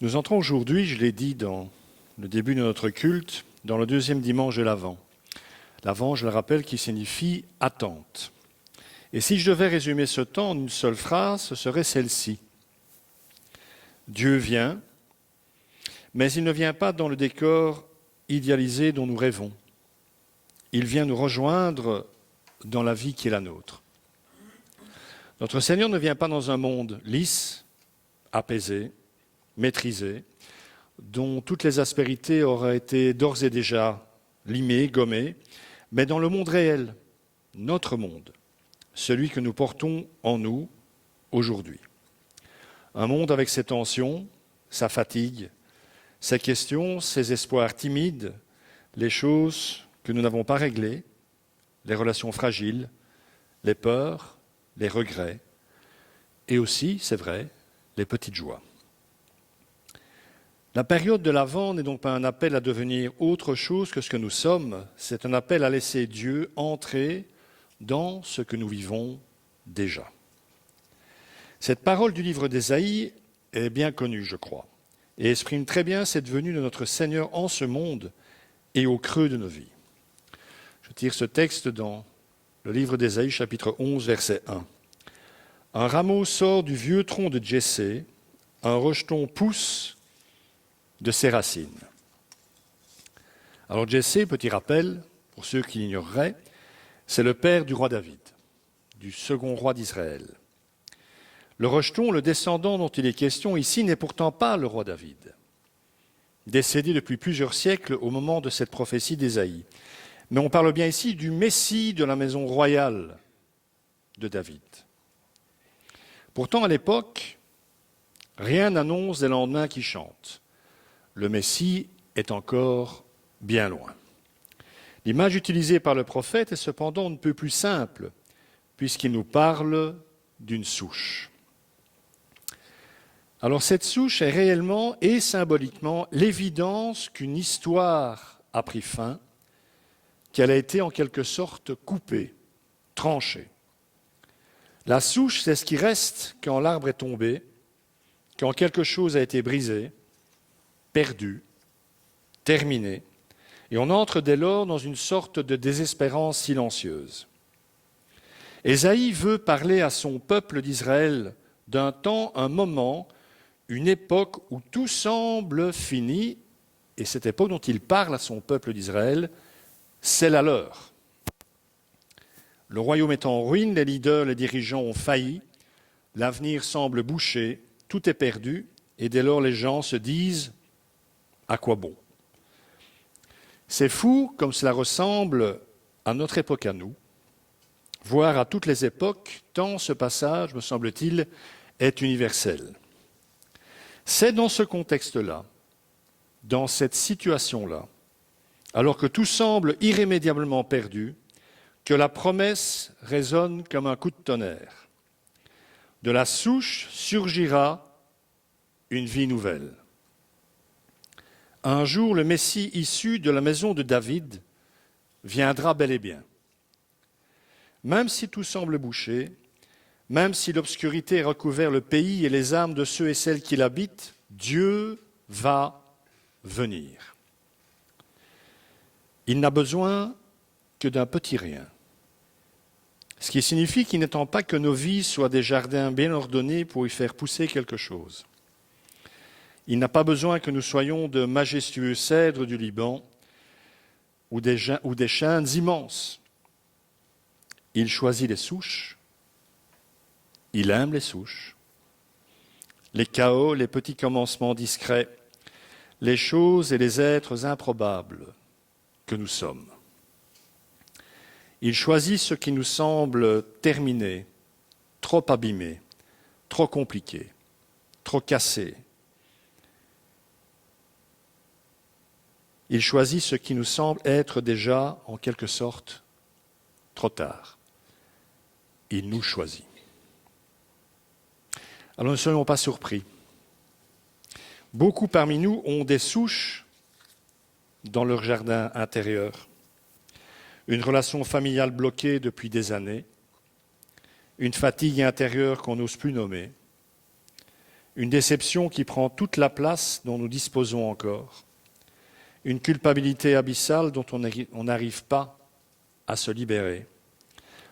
Nous entrons aujourd'hui, je l'ai dit dans le début de notre culte, dans le deuxième dimanche de l'Avent. L'Avent, je le rappelle, qui signifie attente. Et si je devais résumer ce temps en une seule phrase, ce serait celle-ci. Dieu vient, mais il ne vient pas dans le décor idéalisé dont nous rêvons. Il vient nous rejoindre dans la vie qui est la nôtre. Notre Seigneur ne vient pas dans un monde lisse, apaisé, maîtrisé, dont toutes les aspérités auraient été d'ores et déjà limées, gommées, mais dans le monde réel, notre monde, celui que nous portons en nous aujourd'hui. Un monde avec ses tensions, sa fatigue, ses questions, ses espoirs timides, les choses que nous n'avons pas réglées, les relations fragiles, les peurs, les regrets, et aussi, c'est vrai, les petites joies. La période de l'Avent n'est donc pas un appel à devenir autre chose que ce que nous sommes, c'est un appel à laisser Dieu entrer dans ce que nous vivons déjà. Cette parole du livre d'Ésaïe est bien connue, je crois, et exprime très bien cette venue de notre Seigneur en ce monde et au creux de nos vies. Je tire ce texte dans le livre d'Ésaïe, chapitre 11, verset 1. « Un rameau sort du vieux tronc de Jessé, un rejeton pousse de ses racines. » Alors Jessé, petit rappel, pour ceux qui l'ignoreraient, c'est le père du roi David, du second roi d'Israël. Le rejeton, le descendant dont il est question ici, n'est pourtant pas le roi David, décédé depuis plusieurs siècles au moment de cette prophétie d'Ésaïe. Mais on parle bien ici du Messie de la maison royale de David. Pourtant, à l'époque, rien n'annonce des lendemains qui chantent. Le Messie est encore bien loin. L'image utilisée par le prophète est cependant on ne peut plus simple, puisqu'il nous parle d'une souche. Alors cette souche est réellement et symboliquement l'évidence qu'une histoire a pris fin, qu'elle a été en quelque sorte coupée, tranchée. La souche, c'est ce qui reste quand l'arbre est tombé, quand quelque chose a été brisé, perdu, terminé, et on entre dès lors dans une sorte de désespérance silencieuse. Ésaïe veut parler à son peuple d'Israël d'un temps, un moment, une époque où tout semble fini, et cette époque dont il parle à son peuple d'Israël, c'est la leur. Le royaume est en ruine, les leaders, les dirigeants ont failli, l'avenir semble bouché, tout est perdu, et dès lors les gens se disent « à quoi bon ?» C'est fou comme cela ressemble à notre époque à nous, voire à toutes les époques, tant ce passage, me semble-t-il, est universel. C'est dans ce contexte-là, dans cette situation-là, alors que tout semble irrémédiablement perdu, que la promesse résonne comme un coup de tonnerre. De la souche surgira une vie nouvelle. Un jour, le Messie issu de la maison de David viendra bel et bien. Même si tout semble bouché, même si l'obscurité recouvert le pays et les âmes de ceux et celles qui l'habitent, Dieu va venir. Il n'a besoin que d'un petit rien. Ce qui signifie qu'il n'attend pas que nos vies soient des jardins bien ordonnés pour y faire pousser quelque chose. Il n'a pas besoin que nous soyons de majestueux cèdres du Liban ou des chênes immenses. Il choisit les souches, il aime les souches, les chaos, les petits commencements discrets, les choses et les êtres improbables que nous sommes. Il choisit ce qui nous semble terminé, trop abîmé, trop compliqué, trop cassé. Il choisit ce qui nous semble être déjà, en quelque sorte, trop tard. Il nous choisit. Alors ne soyons pas surpris. Beaucoup parmi nous ont des souches dans leur jardin intérieur. Une relation familiale bloquée depuis des années, une fatigue intérieure qu'on n'ose plus nommer, une déception qui prend toute la place dont nous disposons encore, une culpabilité abyssale dont on n'arrive pas à se libérer,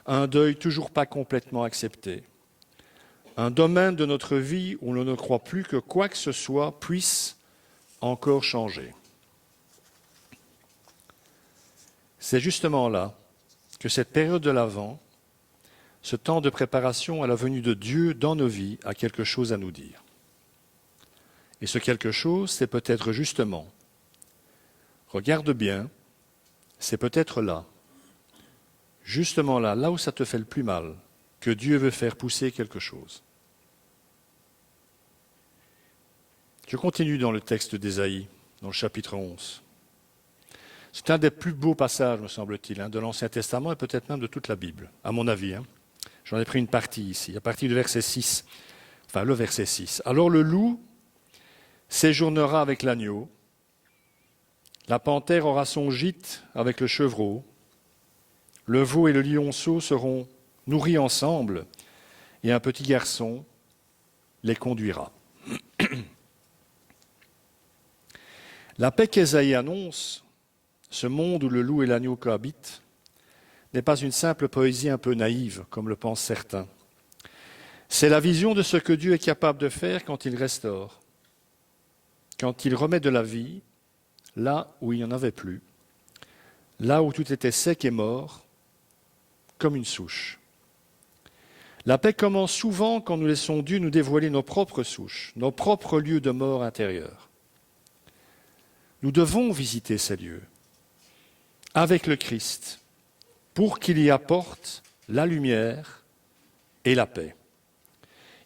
un deuil toujours pas complètement accepté, un domaine de notre vie où l'on ne croit plus que quoi que ce soit puisse encore changer. C'est justement là que cette période de l'Avent, ce temps de préparation à la venue de Dieu dans nos vies, a quelque chose à nous dire. Et ce quelque chose, c'est peut-être justement, regarde bien, c'est peut-être là, justement là, là où ça te fait le plus mal, que Dieu veut faire pousser quelque chose. Je continue dans le texte d'Ésaïe, dans le chapitre 11. C'est un des plus beaux passages, me semble-t-il, de l'Ancien Testament et peut-être même de toute la Bible, à mon avis. J'en ai pris une partie ici, à partir du verset 6. Enfin, le verset 6. Alors le loup séjournera avec l'agneau, la panthère aura son gîte avec le chevreau, le veau et le lionceau seront nourris ensemble, et un petit garçon les conduira. La paix qu'Ésaïe annonce, ce monde où le loup et l'agneau cohabitent, n'est pas une simple poésie un peu naïve, comme le pensent certains. C'est la vision de ce que Dieu est capable de faire quand il restaure, quand il remet de la vie là où il n'y en avait plus, là où tout était sec et mort, comme une souche. La paix commence souvent quand nous laissons Dieu nous dévoiler nos propres souches, nos propres lieux de mort intérieure. Nous devons visiter ces lieux avec le Christ pour qu'il y apporte la lumière et la paix.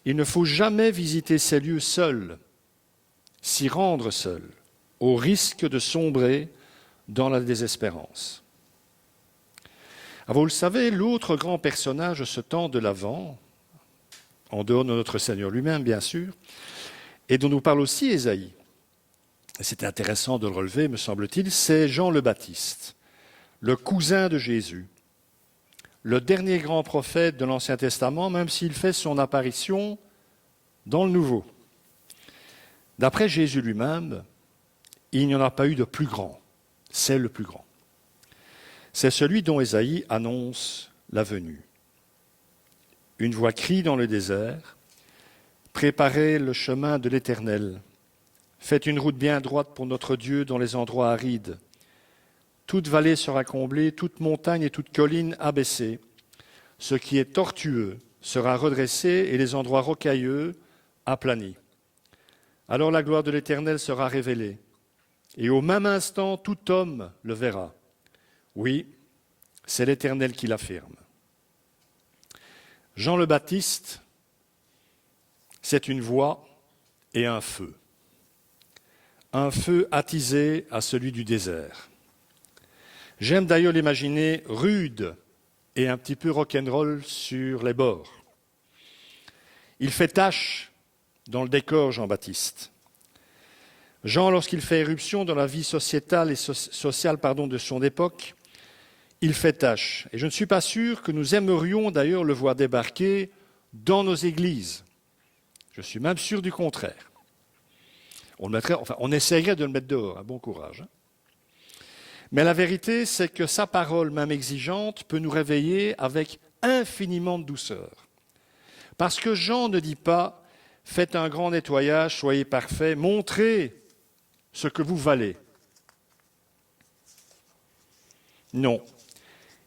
Il ne faut jamais visiter ces lieux seuls, s'y rendre seul, au risque de sombrer dans la désespérance. Alors vous le savez, l'autre grand personnage de ce temps de l'Avent, en dehors de notre Seigneur lui-même bien sûr, et dont nous parle aussi Ésaïe, et c'est intéressant de le relever, me semble-t-il, c'est Jean le Baptiste, le cousin de Jésus, le dernier grand prophète de l'Ancien Testament, même s'il fait son apparition dans le Nouveau. D'après Jésus lui-même, il n'y en a pas eu de plus grand, c'est le plus grand. C'est celui dont Ésaïe annonce la venue. Une voix crie dans le désert, « Préparez le chemin de l'Éternel, faites une route bien droite pour notre Dieu dans les endroits arides. Toute vallée sera comblée, toute montagne et toute colline abaissée. Ce qui est tortueux sera redressé et les endroits rocailleux aplanis. Alors la gloire de l'Éternel sera révélée, et au même instant tout homme le verra. Oui, c'est l'Éternel qui l'affirme. » Jean le Baptiste, c'est une voix et un feu. Un feu attisé à celui du désert. J'aime d'ailleurs l'imaginer rude et un petit peu rock'n'roll sur les bords. Il fait tache dans le décor, Jean-Baptiste. Jean, lorsqu'il fait éruption dans la vie sociétale et sociale de son époque, il fait tache. Et je ne suis pas sûr que nous aimerions d'ailleurs le voir débarquer dans nos églises. Je suis même sûr du contraire. On essayerait de le mettre dehors, bon courage. Mais la vérité, c'est que sa parole, même exigeante, peut nous réveiller avec infiniment de douceur. Parce que Jean ne dit pas « Faites un grand nettoyage, soyez parfaits, montrez ce que vous valez ». Non,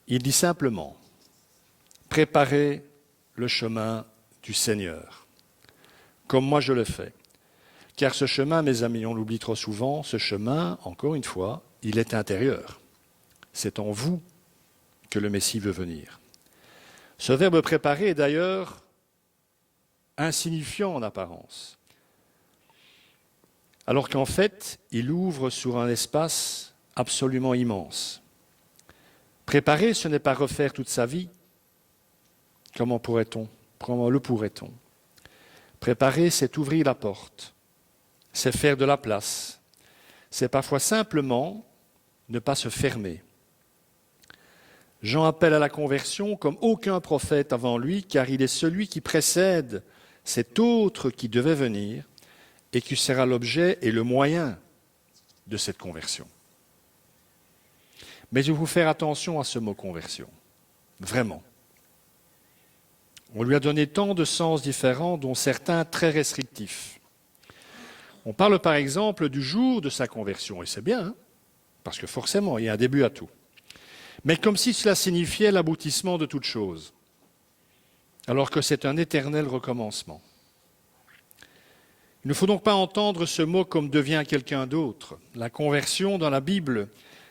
il dit simplement « Préparez le chemin du Seigneur, comme moi je le fais. » Car ce chemin, mes amis, on l'oublie trop souvent, ce chemin, encore une fois, il est intérieur. C'est en vous que le Messie veut venir. Ce verbe préparer est d'ailleurs insignifiant en apparence, alors qu'en fait, il ouvre sur un espace absolument immense. Préparer, ce n'est pas refaire toute sa vie. Comment le pourrait-on? Préparer, c'est ouvrir la porte. C'est faire de la place. C'est parfois simplement ne pas se fermer. Jean appelle à la conversion comme aucun prophète avant lui, car il est celui qui précède cet autre qui devait venir et qui sera l'objet et le moyen de cette conversion. Mais je vais vous faire attention à ce mot conversion, vraiment. On lui a donné tant de sens différents, dont certains très restrictifs. On parle par exemple du jour de sa conversion, et c'est bien, hein, parce que forcément, il y a un début à tout. Mais comme si cela signifiait l'aboutissement de toute chose, alors que c'est un éternel recommencement. Il ne faut donc pas entendre ce mot comme devient quelqu'un d'autre. La conversion dans la Bible,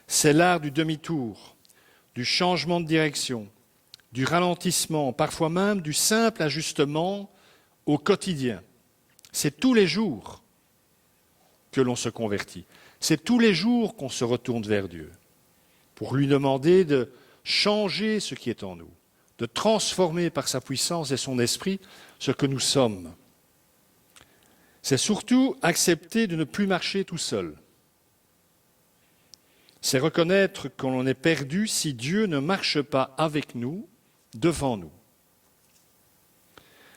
c'est l'art du demi-tour, du changement de direction, du ralentissement, parfois même du simple ajustement au quotidien. C'est tous les jours que l'on se convertit. C'est tous les jours qu'on se retourne vers Dieu pour lui demander de changer ce qui est en nous, de transformer par sa puissance et son esprit ce que nous sommes. C'est surtout accepter de ne plus marcher tout seul. C'est reconnaître qu'on est perdu si Dieu ne marche pas avec nous, devant nous.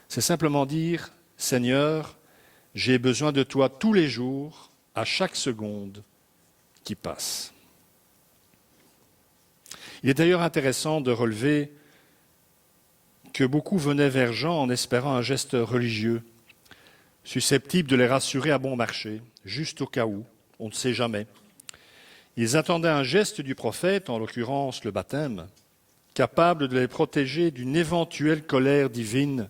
C'est simplement dire, Seigneur, j'ai besoin de toi tous les jours, à chaque seconde qui passe. Il est d'ailleurs intéressant de relever que beaucoup venaient vers Jean en espérant un geste religieux, susceptible de les rassurer à bon marché, juste au cas où, on ne sait jamais. Ils attendaient un geste du prophète, en l'occurrence le baptême, capable de les protéger d'une éventuelle colère divine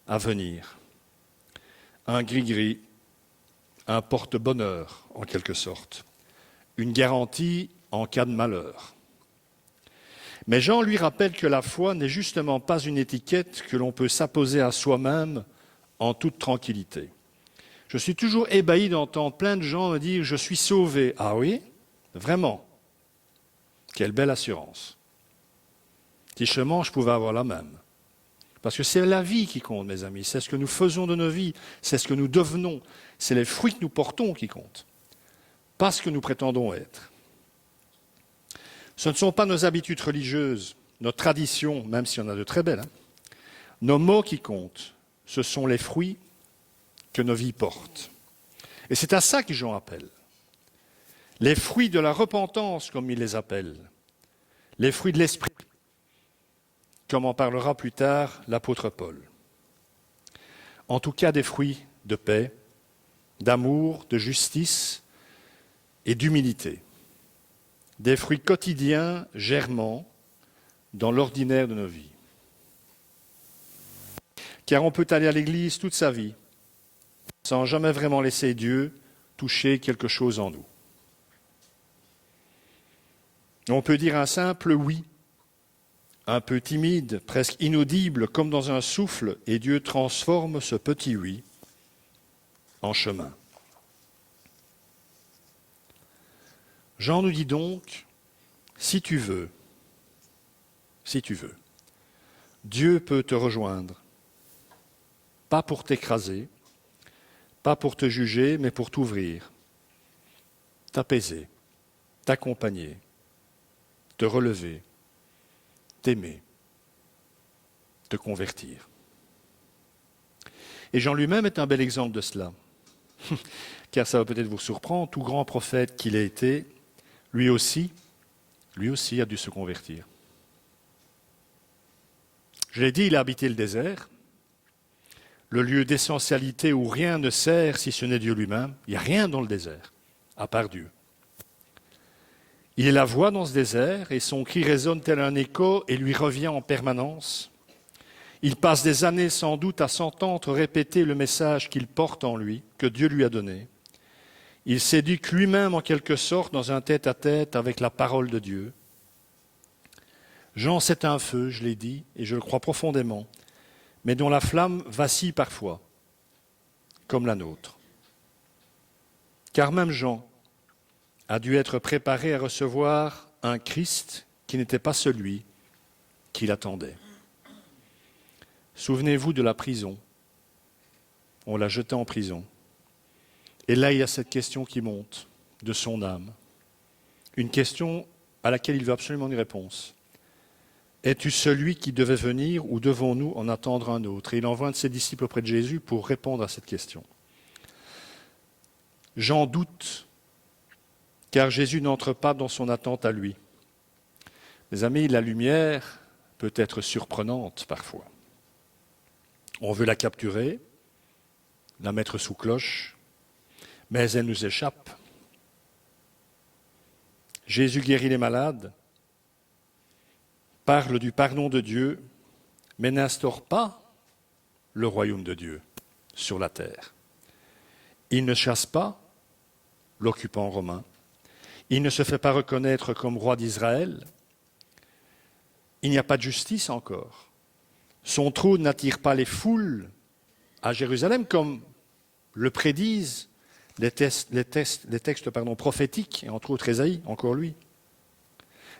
à venir. Un gris-gris, un porte-bonheur en quelque sorte, une garantie en cas de malheur. Mais Jean lui rappelle que la foi n'est justement pas une étiquette que l'on peut s'apposer à soi-même en toute tranquillité. Je suis toujours ébahi d'entendre plein de gens me dire « je suis sauvé ». Ah oui? Vraiment? Quelle belle assurance. Si seulement je pouvais avoir la même. Parce que c'est la vie qui compte, mes amis. C'est ce que nous faisons de nos vies. C'est ce que nous devenons. C'est les fruits que nous portons qui comptent. Pas ce que nous prétendons être. Ce ne sont pas nos habitudes religieuses, nos traditions, même s'il y en a de très belles, nos mots qui comptent. Ce sont les fruits que nos vies portent. Et c'est à ça que Jean appelle. Les fruits de la repentance, comme il les appelle. Les fruits de l'esprit, comme en parlera plus tard l'apôtre Paul. En tout cas, des fruits de paix, d'amour, de justice et d'humilité. Des fruits quotidiens germant dans l'ordinaire de nos vies. Car on peut aller à l'église toute sa vie sans jamais vraiment laisser Dieu toucher quelque chose en nous. On peut dire un simple oui, un peu timide, presque inaudible, comme dans un souffle, et Dieu transforme ce petit oui en chemin. Jean nous dit donc, si tu veux, Dieu peut te rejoindre, pas pour t'écraser, pas pour te juger, mais pour t'ouvrir, t'apaiser, t'accompagner, te relever, t'aimer, te convertir. Et Jean lui-même est un bel exemple de cela, car ça va peut-être vous surprendre, tout grand prophète qu'il ait été, lui aussi a dû se convertir. Je l'ai dit, il a habité le désert, le lieu d'essentialité où rien ne sert si ce n'est Dieu lui-même. Il n'y a rien dans le désert, à part Dieu. Il est la voix dans ce désert et son cri résonne tel un écho et lui revient en permanence. Il passe des années sans doute à s'entendre répéter le message qu'il porte en lui, que Dieu lui a donné. Il s'éduque lui-même en quelque sorte dans un tête-à-tête avec la parole de Dieu. Jean, c'est un feu, je l'ai dit, et je le crois profondément, mais dont la flamme vacille parfois, comme la nôtre. Car même Jean a dû être préparé à recevoir un Christ qui n'était pas celui qu'il attendait. Souvenez-vous de la prison. On l'a jeté en prison. Et là, il y a cette question qui monte de son âme. Une question à laquelle il veut absolument une réponse. es-tu celui qui devait venir ou devons-nous en attendre un autre? Et il envoie un de ses disciples auprès de Jésus pour répondre à cette question. J'en doute, car Jésus n'entre pas dans son attente à lui. Mes amis, la lumière peut être surprenante parfois. On veut la capturer, la mettre sous cloche, mais elle nous échappe. Jésus guérit les malades, parle du pardon de Dieu, mais n'instaure pas le royaume de Dieu sur la terre. Il ne chasse pas l'occupant romain. Il ne se fait pas reconnaître comme roi d'Israël. Il n'y a pas de justice encore. Son trône n'attire pas les foules à Jérusalem comme le prédisent les textes prophétiques, et entre autres Ésaïe, encore lui.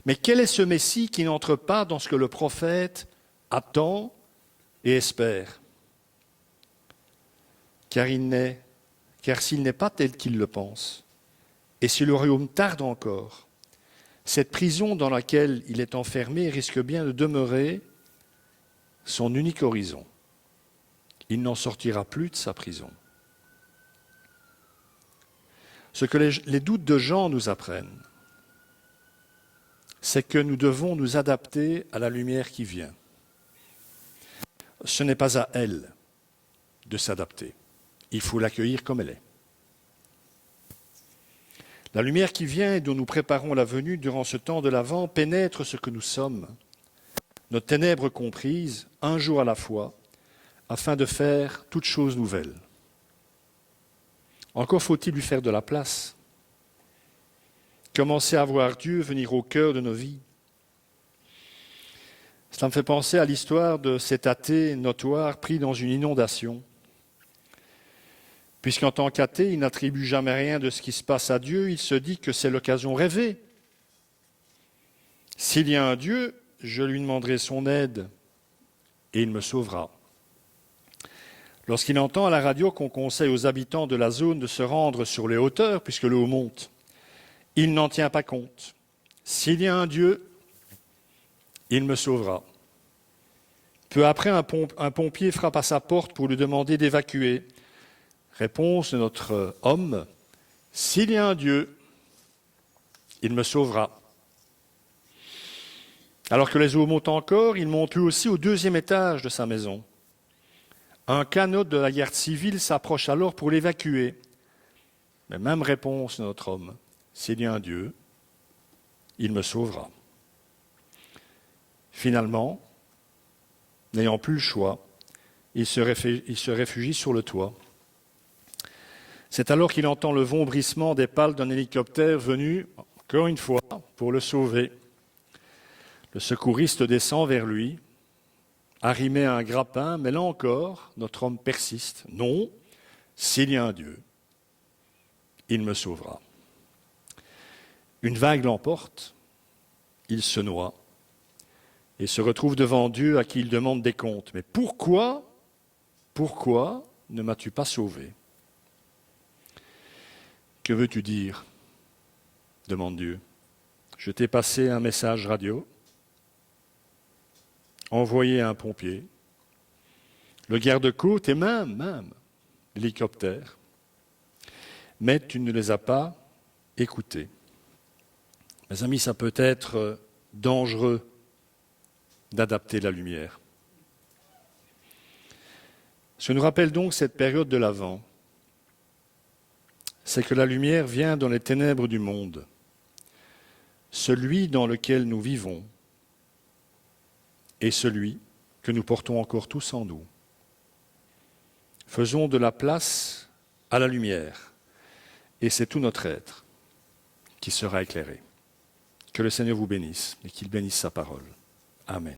Mais quel est ce Messie qui n'entre pas dans ce que le prophète attend et espère? Car s'il n'est pas tel qu'il le pense, et si le royaume tarde encore, cette prison dans laquelle il est enfermé risque bien de demeurer son unique horizon. Il n'en sortira plus de sa prison. Ce que les doutes de Jean nous apprennent, c'est que nous devons nous adapter à la lumière qui vient. Ce n'est pas à elle de s'adapter. Il faut l'accueillir comme elle est. La lumière qui vient et dont nous préparons la venue durant ce temps de l'Avent pénètre ce que nous sommes, nos ténèbres comprises, un jour à la fois, afin de faire toute chose nouvelle. Encore faut-il lui faire de la place. Commencer à voir Dieu venir au cœur de nos vies. Cela me fait penser à l'histoire de cet athée notoire pris dans une inondation. Puisqu'en tant qu'athée, il n'attribue jamais rien de ce qui se passe à Dieu, il se dit que c'est l'occasion rêvée. S'il y a un Dieu, je lui demanderai son aide et il me sauvera. Lorsqu'il entend à la radio qu'on conseille aux habitants de la zone de se rendre sur les hauteurs, puisque l'eau monte, il n'en tient pas compte. S'il y a un Dieu, il me sauvera. Peu après, un pompier frappe à sa porte pour lui demander d'évacuer. Réponse de notre homme, s'il y a un Dieu, il me sauvera. Alors que les eaux montent encore, il monte lui aussi au 2e étage de sa maison. Un canot de la garde civile s'approche alors pour l'évacuer. Mais même réponse de notre homme, s'il y a un Dieu, il me sauvera. Finalement, n'ayant plus le choix, il se réfugie sur le toit. C'est alors qu'il entend le vombrissement des pales d'un hélicoptère venu, encore une fois, pour le sauver. Le secouriste descend vers lui, arrimé à un grappin, mais là encore, notre homme persiste. Non, s'il y a un Dieu, il me sauvera. Une vague l'emporte, il se noie et se retrouve devant Dieu à qui il demande des comptes. Mais pourquoi ne m'as-tu pas sauvé? Que veux-tu dire? Demande Dieu. Je t'ai passé un message radio, envoyé un pompier, le garde-côte et même l'hélicoptère. Mais tu ne les as pas écoutés. Mes amis, ça peut être dangereux d'adapter la lumière. Ce qui nous rappelle donc cette période de l'Avent, c'est que la lumière vient dans les ténèbres du monde, celui dans lequel nous vivons et celui que nous portons encore tous en nous. Faisons de la place à la lumière, et c'est tout notre être qui sera éclairé. Que le Seigneur vous bénisse et qu'il bénisse sa parole. Amen.